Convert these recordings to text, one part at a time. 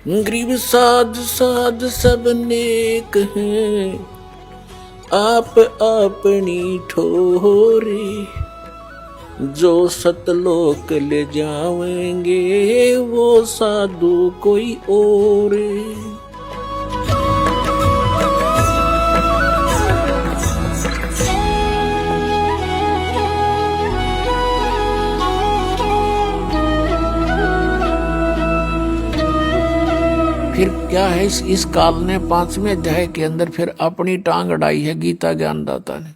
गरीब साध साध सब नेक हैं, आप अपनी ठोरे। जो सतलोक ले जावेंगे वो साधु कोई और। फिर क्या है, इस काल ने 5वें अध्याय के अंदर फिर अपनी टांग अड़ाई है गीता ज्ञानदाता ने।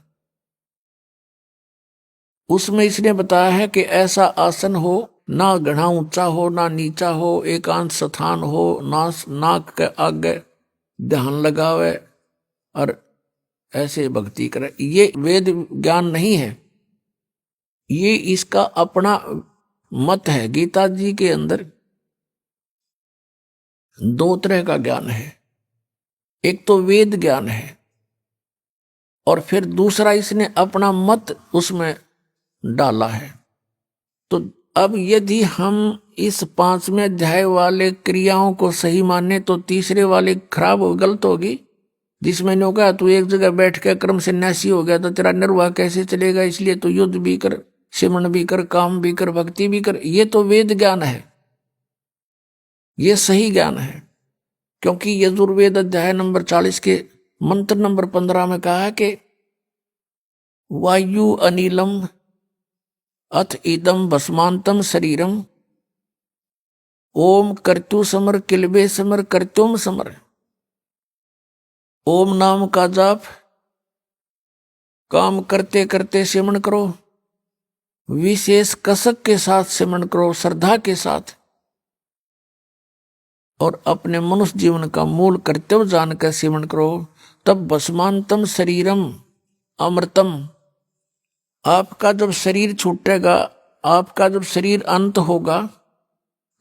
उसमें इसने बताया है कि ऐसा आसन हो, ना घना ऊंचा हो ना नीचा हो, एकांत स्थान हो, नाक के आगे ध्यान लगावे और ऐसे भक्ति करे। ये वेद ज्ञान नहीं है, ये इसका अपना मत है। गीता जी के अंदर दो तरह का ज्ञान है, एक तो वेद ज्ञान है और फिर दूसरा इसने अपना मत उसमें डाला है। तो अब यदि हम इस 5वें अध्याय वाले क्रियाओं को सही माने तो तीसरे वाले खराब हो, गलत होगी। जिसमें ने कहा तू एक जगह बैठ के क्रम सन्यासी हो गया तो तेरा निर्वाह कैसे चलेगा, इसलिए तो युद्ध भी कर, सिमरण भी कर, काम भी कर, भक्ति भी कर। ये तो वेद ज्ञान है, ये सही ज्ञान है। क्योंकि यजुर्वेद अध्याय नंबर 40 के मंत्र नंबर 15 में कहा है कि वायु अनिलम अथ इदम भस्मांतम शरीरम ओम कर्तु समर किलबे समर कर्त्युम समर। ओम नाम का जाप काम करते करते सिमरण करो, विशेष कसक के साथ सिमरण करो, श्रद्धा के साथ, और अपने मनुष्य जीवन का मूल कर्तव्य जानकर सिमरण करो। तब भस्मांतम शरीरम अमृतम, आपका जब शरीर छूटेगा, आपका जब शरीर अंत होगा,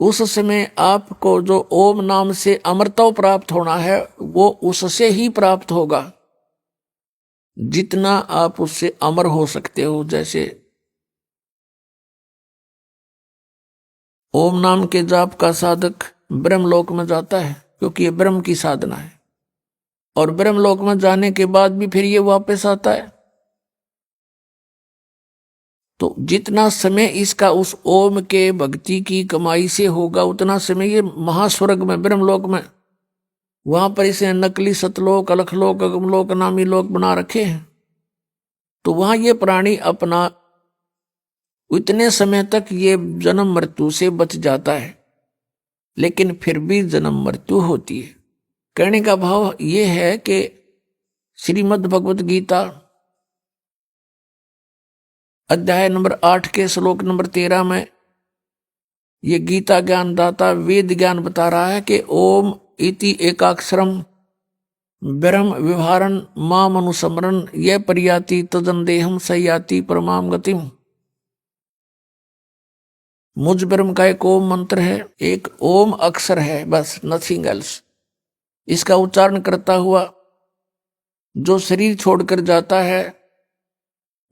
उस समय आपको जो ओम नाम से अमृतव प्राप्त होना है वो उससे ही प्राप्त होगा जितना आप उससे अमर हो सकते हो। जैसे ओम नाम के जाप का साधक ब्रह्मलोक में जाता है क्योंकि ये ब्रह्म की साधना है, और ब्रह्मलोक में जाने के बाद भी फिर ये वापस आता है। तो जितना समय इसका उस ओम के भक्ति की कमाई से होगा उतना समय ये महास्वर्ग में, ब्रह्मलोक में, वहां पर इसे नकली सतलोक, अलखलोक, अगमलोक, नामी लोक बना रखे हैं। तो वहां ये प्राणी अपना इतने समय तक ये जन्म मृत्यु से बच जाता है, लेकिन फिर भी जन्म मृत्यु होती है। कहने का भाव ये है कि श्रीमद् भगवत गीता अध्याय नंबर 8 के श्लोक नंबर 13 में ये गीता ज्ञान दाता वेद ज्ञान बता रहा है कि ओम इति एकाक्षरम ब्रह्म विहारन माम अनुस्मरण ये परियाति तदन देहम सयाति परमाम गतिम। मुझ ब्रह्म का एक ओम मंत्र है, एक ओम अक्षर है, बस नथिंग एल्स। इसका उच्चारण करता हुआ जो शरीर छोड़कर जाता है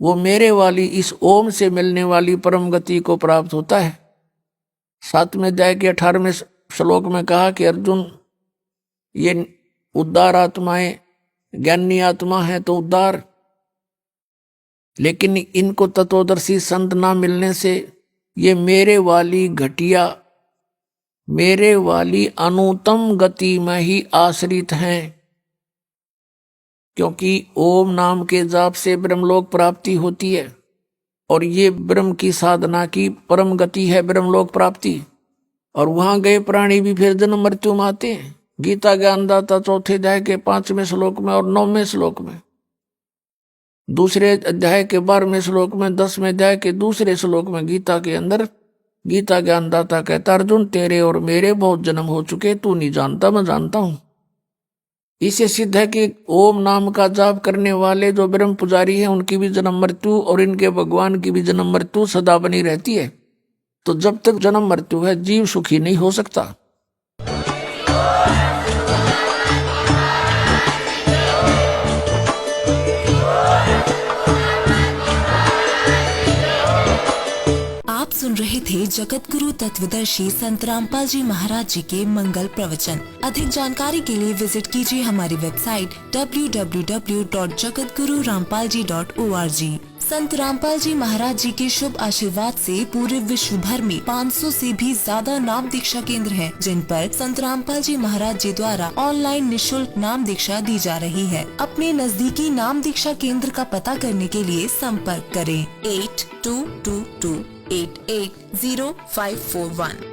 वो मेरे वाली इस ओम से मिलने वाली परम गति को प्राप्त होता है। 7वें अध्याय के 18वें श्लोक में कहा कि अर्जुन, ये उद्धार आत्माएं ज्ञानी आत्मा है तो उद्धार, लेकिन इनको तत्वदर्शी संत ना मिलने से ये मेरे वाली घटिया, मेरे वाली अनुत्तम गति में ही आश्रित हैं। क्योंकि ओम नाम के जाप से ब्रह्मलोक प्राप्ति होती है और ये ब्रह्म की साधना की परम गति है ब्रह्मलोक प्राप्ति। और वहां गए प्राणी भी फिर जन्म मृत्यु में आते हैं। गीता ज्ञानदाता 4थे अध्याय के 5वें श्लोक में और 9वें श्लोक में, दूसरे अध्याय के 12वें श्लोक में, 10वें अध्याय के दूसरे श्लोक में गीता के अंदर गीता ज्ञानदाता कहता, अर्जुन तेरे और मेरे बहुत जन्म हो चुके, तू नहीं जानता मैं जानता हूं। इससे सिद्ध है कि ओम नाम का जाप करने वाले जो ब्रह्म पुजारी हैं उनकी भी जन्म मृत्यु और इनके भगवान की भी जन्म मृत्यु सदा बनी रहती है। तो जब तक जन्म मृत्यु है जीव सुखी नहीं हो सकता। आप सुन रहे थे जगत गुरु तत्वदर्शी संत रामपाल जी महाराज जी के मंगल प्रवचन। अधिक जानकारी के लिए विजिट कीजिए हमारी वेबसाइट www.jagatgururampalji.org। संत रामपाल जी महाराज जी के शुभ आशीर्वाद से पूरे विश्व भर में 500 से भी ज्यादा नाम दीक्षा केंद्र हैं, जिन पर संत रामपाल जी महाराज जी द्वारा ऑनलाइन निशुल्क नाम दीक्षा दी जा रही है। अपने नजदीकी नाम दीक्षा केंद्र का पता करने के लिए संपर्क करें 8222880541।